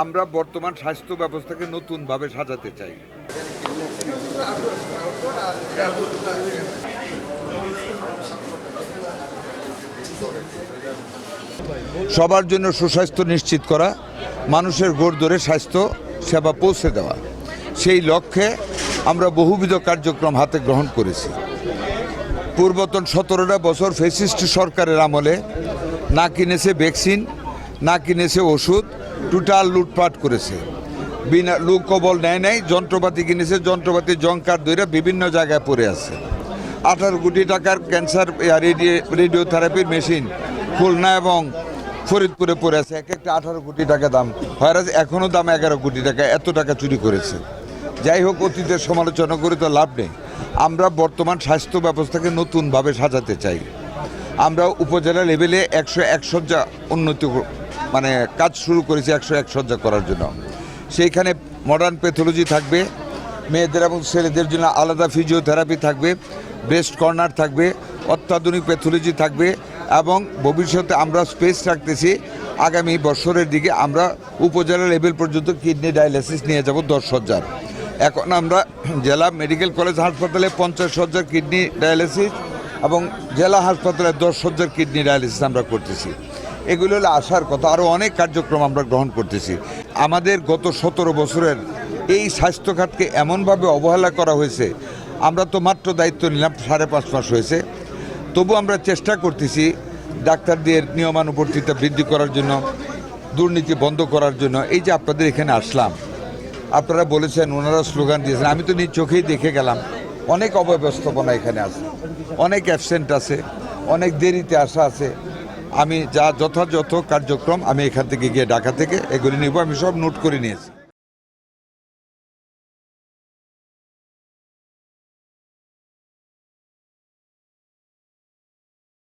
আমরা বর্তমান স্বাস্থ্য ব্যবস্থাকে নতুনভাবে সাজাতে চাই। সবার জন্য সুস্বাস্থ্য নিশ্চিত করা, মানুষের ঘোরদৌড়ে স্বাস্থ্য সেবা পৌঁছে দেওয়া, সেই লক্ষ্যে আমরা বহুবিধ কার্যক্রম হাতে গ্রহণ করেছি। পূর্বতন 17টা বছর ফ্যাসিস্ট সরকারের আমলে না কিনেছে ভ্যাকসিন, না কিনেছে ওষুধ, টোটাল লুটপাট করেছে। বিনা লোকবল নেয় নাই, যন্ত্রপাতি কিনেছে, যন্ত্রপাতি জংকার দইরা বিভিন্ন জায়গায় পড়ে আছে। 18 কোটি টাকার ক্যান্সার রেডিওথেরাপির মেশিন খুলনা এবং ফরিদপুরে পড়ে আছে, এক একটা 18 কোটি টাকা দাম, হয় এখনও দাম 11 কোটি টাকা, এত টাকা চুরি করেছে। যাই হোক, অতীতের সমালোচনা করে তো লাভ নেই। আমরা বর্তমান স্বাস্থ্য ব্যবস্থাকে নতুনভাবে সাজাতে চাই। আমরা উপজেলা লেভেলে 101 শয্যা উন্নতি কাজ শুরু করেছি, 101 শয্যা করার জন্য। সেইখানে মডার্ন প্যাথোলজি থাকবে, মেয়েদের এবং ছেলেদের জন্য আলাদা ফিজিওথেরাপি থাকবে, ব্রেস্ট কর্নার থাকবে, অত্যাধুনিক প্যাথোলজি থাকবে এবং ভবিষ্যতে আমরা স্পেস রাখতেছি আগামী বছরের দিকে আমরা উপজেলা লেভেল পর্যন্ত কিডনি ডায়ালিসিস নিয়ে যাব 10 শয্যার। এখন আমরা জেলা মেডিকেল কলেজ হাসপাতালে 50 শয্যার কিডনি ডায়ালিসিস এবং জেলা হাসপাতালে 10 শয্যার কিডনি ডায়ালিসিস আমরা করতেছি। এগুলো হলো আসার কথা। আরও অনেক কার্যক্রম আমরা গ্রহণ করতেছি। আমাদের গত 17 বছরের এই স্বাস্থ্য খাতকে এমনভাবে অবহেলা করা হয়েছে। আমরা তো মাত্র দায়িত্ব নিলাম 5.5 মাস হয়েছে, তবু আমরা চেষ্টা করতেছি ডাক্তারদের নিয়মানুবর্তিতা বৃদ্ধি করার জন্য, দুর্নীতি বন্ধ করার জন্য। এই যে আপনাদের এখানে আসলাম, আপনারা বলেছেন, ওনারা স্লোগান দিয়েছেন, আমি তো নিজ চোখেই দেখে গেলাম, অনেক অব্যবস্থাপনা এখানে আছে, অনেক অ্যাবসেন্ট আছে, অনেক দেরিতে আসা আছে। আমি যথাযথ কার্যক্রম আমি এখান থেকে গিয়ে ঢাকা থেকে এগুলি নিব, আমি সব নোট করে নিয়েছি।